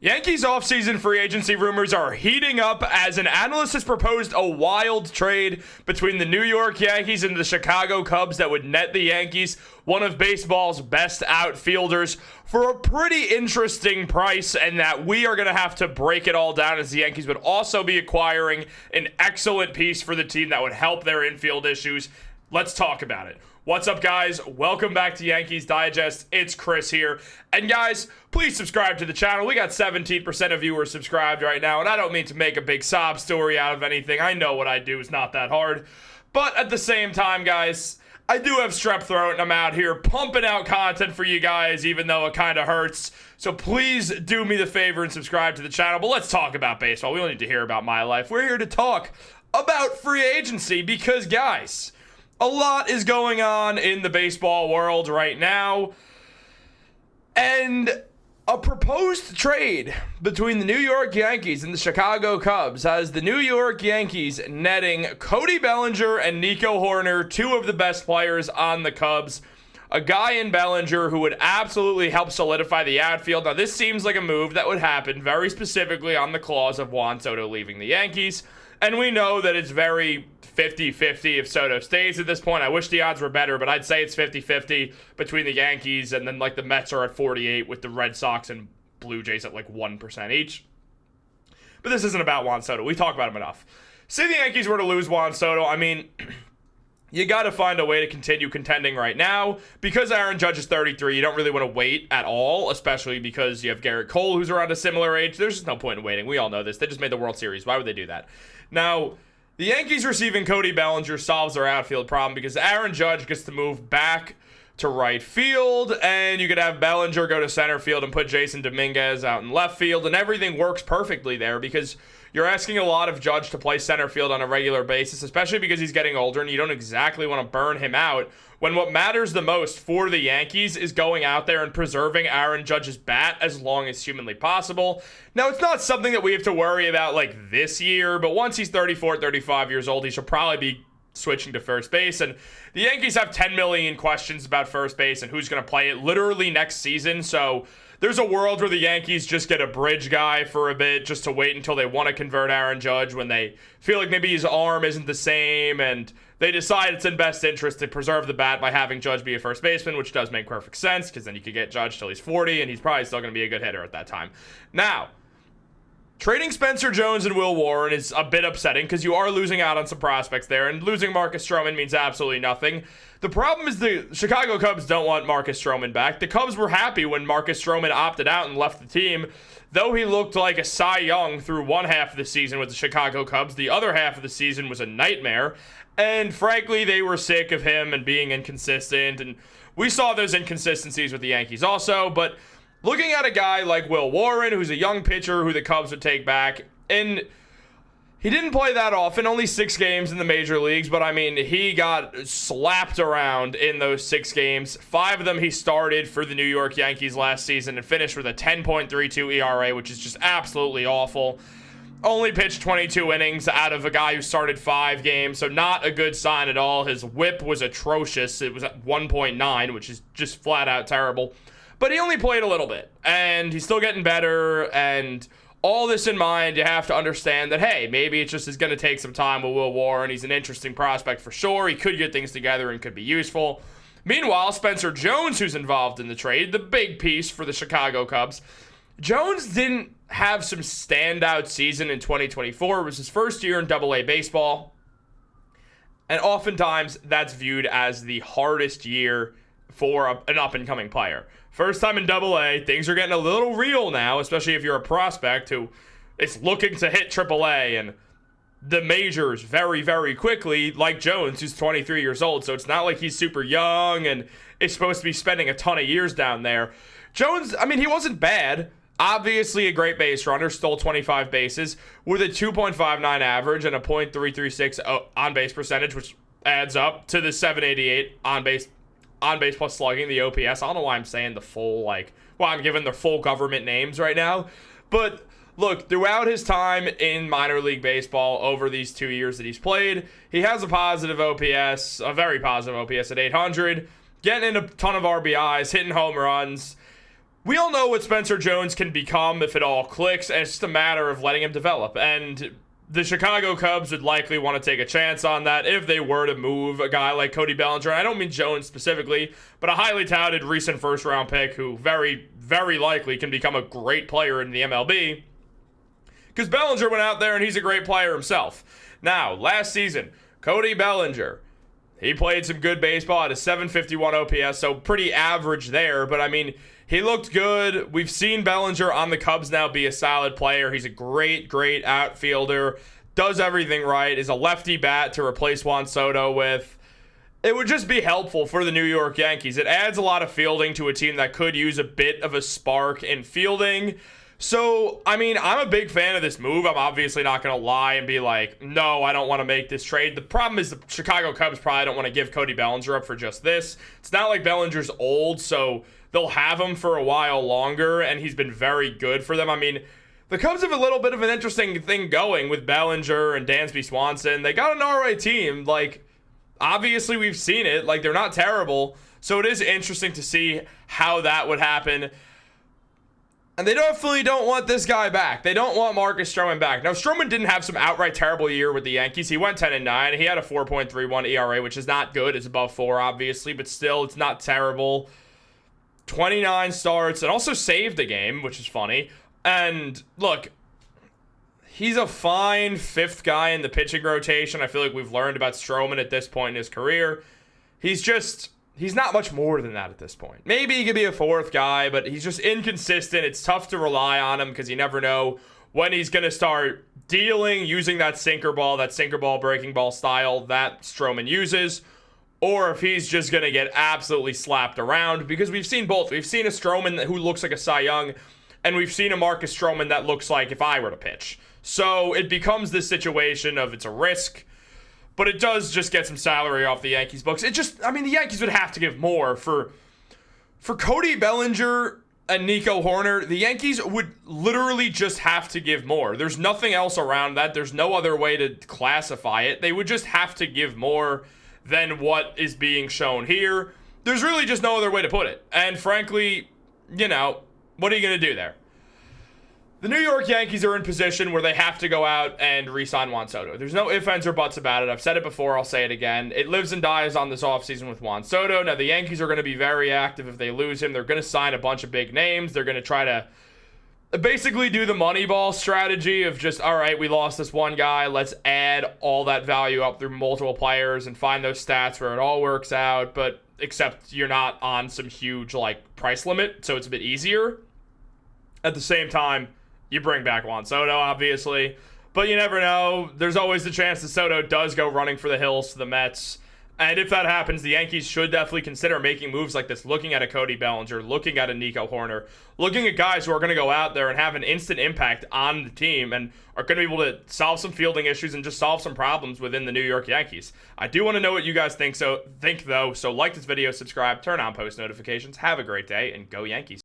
Yankees offseason free agency rumors are heating up as an analyst has proposed a wild trade between the New York Yankees and the Chicago Cubs that would net the Yankees one of baseball's best outfielders for a pretty interesting price, and that we are going to have to break it all down, as the Yankees would also be acquiring an excellent piece for the team that would help their infield issues. Let's talk about it. What's up, guys? Welcome back to Yankees Digest. It's Chris here. And guys, please subscribe to the channel. We got 17% of viewers subscribed right now, and I don't mean to make a big sob story out of anything. I know what I do is not that hard. But at the same time, guys, I do have strep throat, and I'm out here pumping out content for you guys, even though it kind of hurts. So please do me the favor and subscribe to the channel. But let's talk about baseball. We don't need to hear about my life. We're here to talk about free agency because, guys, a lot is going on in the baseball world right now, and a proposed trade between the New York Yankees and the Chicago Cubs has the New York Yankees netting Cody Bellinger and Nico Hoerner, two of the best players on the Cubs. A guy in Bellinger who would absolutely help solidify the outfield. Now, this seems like a move that would happen very specifically on the clause of Juan Soto leaving the Yankees. And we know that it's very 50-50 if Soto stays at this point. I wish the odds were better, but I'd say it's 50-50 between the Yankees, and then like the Mets are at 48 with the Red Sox and Blue Jays at like 1% each. But this isn't about Juan Soto. We talk about him enough. Say the Yankees were to lose Juan Soto, I mean, you got to find a way to continue contending right now. Because Aaron Judge is 33, you don't really want to wait at all, especially because you have Garrett Cole, who's around a similar age. There's just no point in waiting. We all know this. They just made the World Series. Why would they do that? Now, the Yankees receiving Cody Bellinger solves their outfield problem because Aaron Judge gets to move back to right field, and you could have Bellinger go to center field and put Jason Dominguez out in left field, and everything works perfectly there because you're asking a lot of Judge to play center field on a regular basis, especially because he's getting older and you don't exactly want to burn him out when what matters the most for the Yankees is going out there and preserving Aaron Judge's bat as long as humanly possible. Now, it's not something that we have to worry about like this year, but once he's 34, 35 years old, he should probably be switching to first base. And the Yankees have 10 million questions about first base and who's going to play it literally next season. So there's a world where the Yankees just get a bridge guy for a bit just to wait until they want to convert Aaron Judge when they feel like maybe his arm isn't the same and they decide it's in best interest to preserve the bat by having Judge be a first baseman, which does make perfect sense because then you could get Judge till he's 40 and he's probably still going to be a good hitter at that time. Now, trading Spencer Jones and Will Warren is a bit upsetting because you are losing out on some prospects there, and losing Marcus Stroman means absolutely nothing. The problem is the Chicago Cubs don't want Marcus Stroman back. The Cubs were happy when Marcus Stroman opted out and left the team, though he looked like a Cy Young through one half of the season with the Chicago Cubs. The other half of the season was a nightmare, and frankly, they were sick of him and being inconsistent, and we saw those inconsistencies with the Yankees also, but looking at a guy like Will Warren, who's a young pitcher who the Cubs would take back, and he didn't play that often, only 6 games in the major leagues, but I mean, he got slapped around in those 6 games. 5 of them he started for the New York Yankees last season and finished with a 10.32 ERA, which is just absolutely awful. Only pitched 22 innings out of a guy who started 5 games, so not a good sign at all. His whip was atrocious. It was at 1.9, which is just flat out terrible. But he only played a little bit, and he's still getting better, and all this in mind, you have to understand that, hey, maybe it just is going to take some time with Will Warren. He's an interesting prospect for sure. He could get things together and could be useful. Meanwhile, Spencer Jones, who's involved in the trade, the big piece for the Chicago Cubs, Jones didn't have some standout season in 2024. It was his first year in Double-A baseball, and oftentimes that's viewed as the hardest year for an up-and-coming player. First time in Double-A, things are getting a little real now, especially if you're a prospect who is looking to hit Triple-A and the majors very, very quickly, like Jones, who's 23 years old, so it's not like he's super young and is supposed to be spending a ton of years down there. Jones, I mean, he wasn't bad. Obviously a great base runner, stole 25 bases with a 2.59 average and a .336 on-base percentage, which adds up to the 788 on-base plus slugging, the OPS. I don't know why I'm saying the full, I'm giving the full government names right now. But look, throughout his time in minor league baseball over these 2 years that he's played, he has a positive OPS, a very positive OPS at 800, getting in a ton of RBIs, hitting home runs. we all know what Spencer Jones can become if it all clicks, and it's just a matter of letting him develop. And the Chicago Cubs would likely want to take a chance on that if they were to move a guy like Cody Bellinger. I don't mean Jones specifically, but a highly touted recent first-round pick who very, very likely can become a great player in the MLB. Because Bellinger went out there and he's a great player himself. Now, last season, Cody Bellinger, he played some good baseball at a 751 OPS, so pretty average there. But, I mean, he looked good. We've seen Bellinger on the Cubs now be a solid player. He's a great, great outfielder. Does everything right. Is a lefty bat to replace Juan Soto with. It would just be helpful for the New York Yankees. It adds a lot of fielding to a team that could use a bit of a spark in fielding. So, I mean, I'm a big fan of this move. I'm obviously not going to lie and be like, no, I don't want to make this trade. The problem is the Chicago Cubs probably don't want to give Cody Bellinger up for just this. It's not like Bellinger's old, so they'll have him for a while longer, and he's been very good for them. I mean, the Cubs have a little bit of an interesting thing going with Bellinger and Dansby Swanson. They got an alright team. Like, obviously we've seen it. Like, they're not terrible. So it is interesting to see how that would happen. And they definitely don't want this guy back. They don't want Marcus Stroman back. Now, Stroman didn't have some outright terrible year with the Yankees. He went 10-9. He had a 4.31 ERA, which is not good. It's above 4, obviously, but still, it's not terrible. 29 starts and also saved a game, which is funny. And look, he's a fine fifth guy in the pitching rotation. I feel like we've learned about Stroman at this point in his career. He's not much more than that at this point. Maybe he could be a fourth guy, but he's just inconsistent. It's tough to rely on him because you never know when he's going to start dealing, using that sinker ball breaking ball style that Stroman uses, or if he's just going to get absolutely slapped around, because we've seen both. We've seen a Stroman who looks like a Cy Young, and we've seen a Marcus Stroman that looks like if I were to pitch. So it becomes this situation of it's a risk, but it does just get some salary off the Yankees' books. The Yankees would have to give more for Cody Bellinger and Nico Hoerner. The Yankees would literally just have to give more. There's nothing else around that. There's no other way to classify it. They would just have to give more than what is being shown here. There's really just no other way to put it. And frankly, what are you going to do there? The New York Yankees are in position where they have to go out and re-sign Juan Soto. There's no ifs, ands, or buts about it. I've said it before. I'll say it again. It lives and dies on this offseason with Juan Soto. Now, the Yankees are going to be very active if they lose him. They're going to sign a bunch of big names. They're going to try to basically do the Moneyball strategy of just, all right, we lost this one guy. Let's add all that value up through multiple players and find those stats where it all works out, but except you're not on some huge, price limit, so it's a bit easier. At the same time, you bring back Juan Soto, obviously. But you never know. There's always the chance that Soto does go running for the hills to the Mets. And if that happens, the Yankees should definitely consider making moves like this, looking at a Cody Bellinger, looking at a Nico Hoerner, looking at guys who are going to go out there and have an instant impact on the team and are going to be able to solve some fielding issues and just solve some problems within the New York Yankees. I do want to know what you guys think, though. So like this video, subscribe, turn on post notifications. Have a great day, and go Yankees.